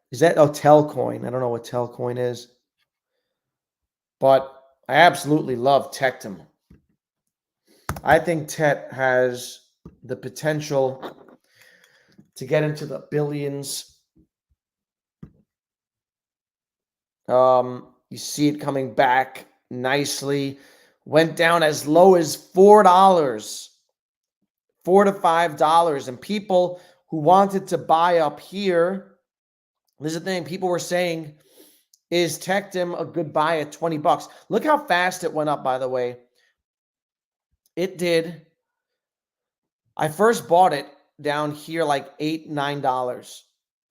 is that Telcoin? I don't know what Telcoin is. But I absolutely love Tectum. I think Tet has the potential to get into the billions. You see it coming back nicely. Went down as low as $4, $4 to $5. And people who wanted to buy up here, this is the thing, people were saying, is Tectum a good buy at $20? Look how fast it went up, by the way. It did. I first bought it down here like $8, $9.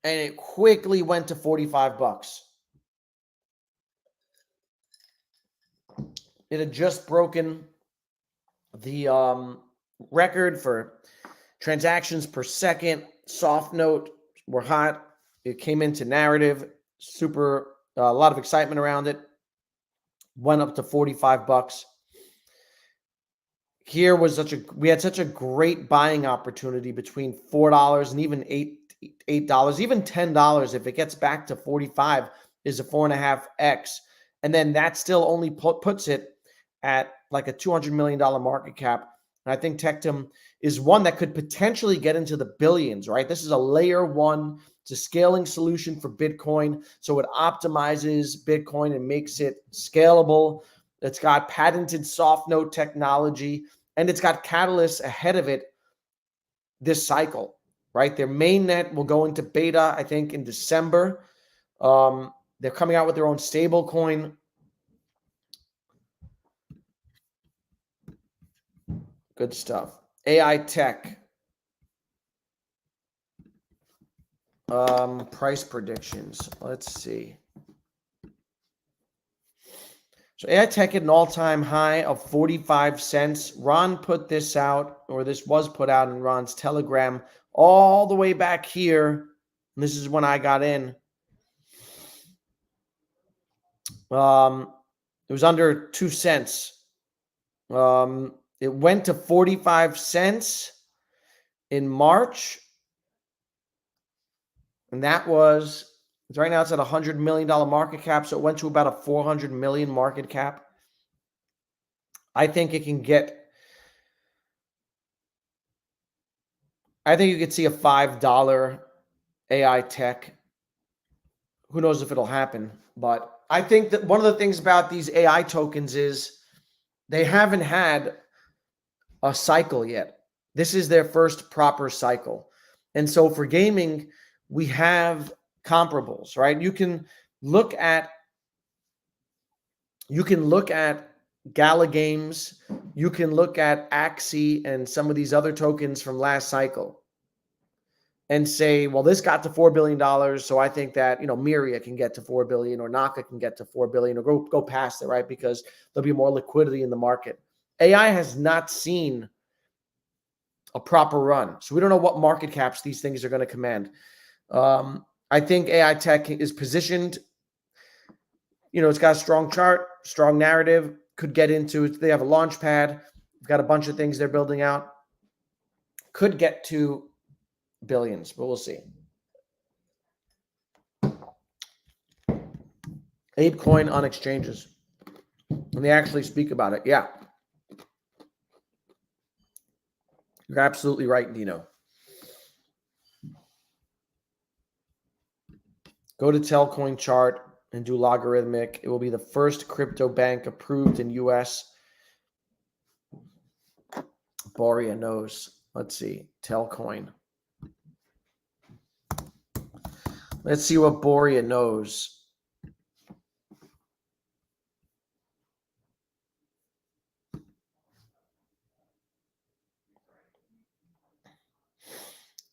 and it quickly went to 45 bucks. It had just broken the record for transactions per second. Soft note were hot. It came into narrative, super, a lot of excitement around it. Went up to 45 bucks. Here was we had such a great buying opportunity between $4 and even $8, even $10. If it gets back to 45, is a 4.5x, and then that still only puts it at like a $200 million market cap. And I think Tectum is one that could potentially get into the billions, right? This is a layer one. It's a scaling solution for Bitcoin. So it optimizes Bitcoin and makes it scalable. It's got patented soft node technology, and it's got catalysts ahead of it this cycle, right? Their mainnet will go into beta, I think, in December. They're coming out with their own stable coin. Good stuff. AI Tech. Price predictions. Let's see. So AI Tech hit an all-time high of 45 cents. Ron put this out, or this was put out in Ron's Telegram, all the way back here. And this is when I got in. It was under 2 cents. It went to 45 cents in March. And that was, right now it's at $100 million market cap. So it went to about a 400 million market cap. I think it can get, I think you could see a $5 AI Tech. Who knows if it'll happen, but I think that one of the things about these AI tokens is they haven't had a cycle yet. This is their first proper cycle. And so for gaming, we have comparables, right? You can look at Gala Games, you can look at Axie and some of these other tokens from last cycle and say, well, this got to $4 billion. So I think that, Myria can get to 4 billion, or Naka can get to 4 billion, or go past it, right? Because there'll be more liquidity in the market. AI has not seen a proper run. So we don't know what market caps these things are going to command. I think AI Tech is positioned, it's got a strong chart, strong narrative, could get into it. They have a launch pad. They've got a bunch of things they're building out. Could get to billions, but we'll see. ApeCoin on exchanges. And they actually speak about it. Yeah. You're absolutely right, Dino. Go to Telcoin chart and do logarithmic. It will be the first crypto bank approved in US. Boria knows. Let's see. Telcoin. Let's see what Boria knows.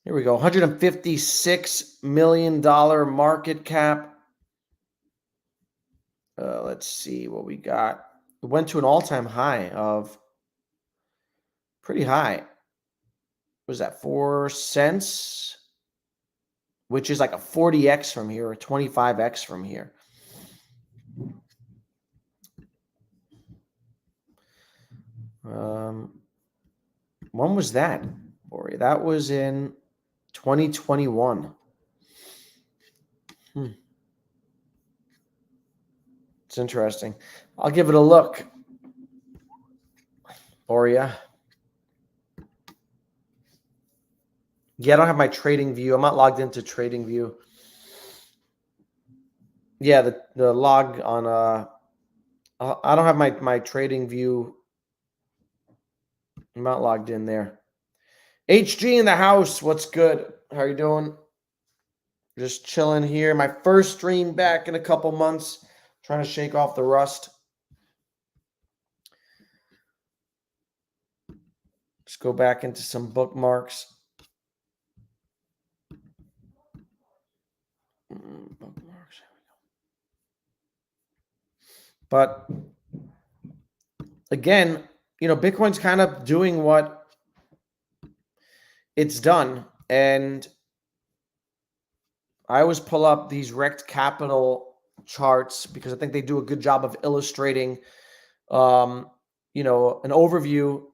Here we go. $156 million market cap. Let's see what we got. It went to an all-time high of pretty high. Was that 4 cents? Which is like a 40x from here, or 25x from here. When was that, Boria? That was in 2021. It's interesting. I'll give it a look. Boria. Yeah, I don't have my trading view. I'm not logged into trading view. Yeah, the log on I don't have my trading view. I'm not logged in there. HG in the house. What's good? How are you doing? Just chilling here. My first stream back in a couple months. Trying to shake off the rust. Just go back into some bookmarks. Bookmarks. But again, Bitcoin's kind of doing what it's done. And I always pull up these Rekt Capital charts because I think they do a good job of illustrating, an overview.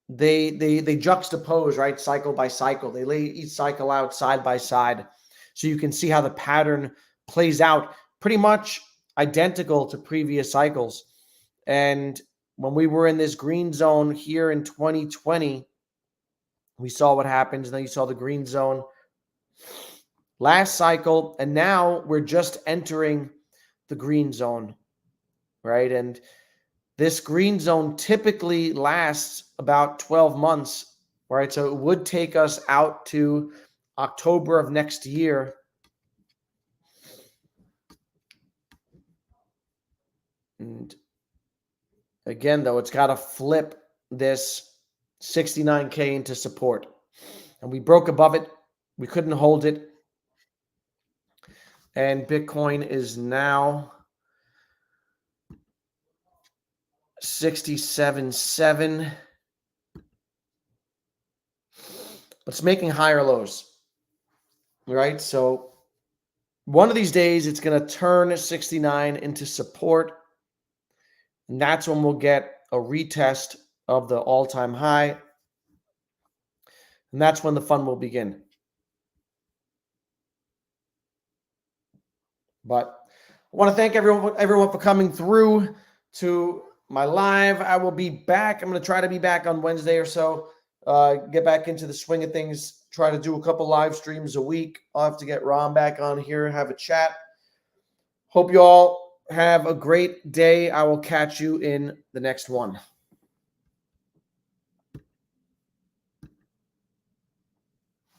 They juxtapose, right, cycle by cycle. They lay each cycle out side by side, so you can see how the pattern plays out, pretty much identical to previous cycles. And when we were in this green zone here in 2020, we saw what happens. And then you saw the green zone last cycle, and now we're just entering the green zone, right? And this green zone typically lasts about 12 months, right? So it would take us out to October of next year. And again, though, it's got to flip this 69K into support. And we broke above it. We couldn't hold it. And Bitcoin is now 67.7. But it's making higher lows, right? So one of these days, it's going to turn 69 into support. And that's when we'll get a retest of the all-time high. And that's when the fun will begin. But I want to thank everyone for coming through to my live. I will be back. I'm going to try to be back on Wednesday or so. Get back into the swing of things. Try to do a couple live streams a week. I'll have to get Ron back on here and have a chat. Hope you all have a great day. I will catch you in the next one.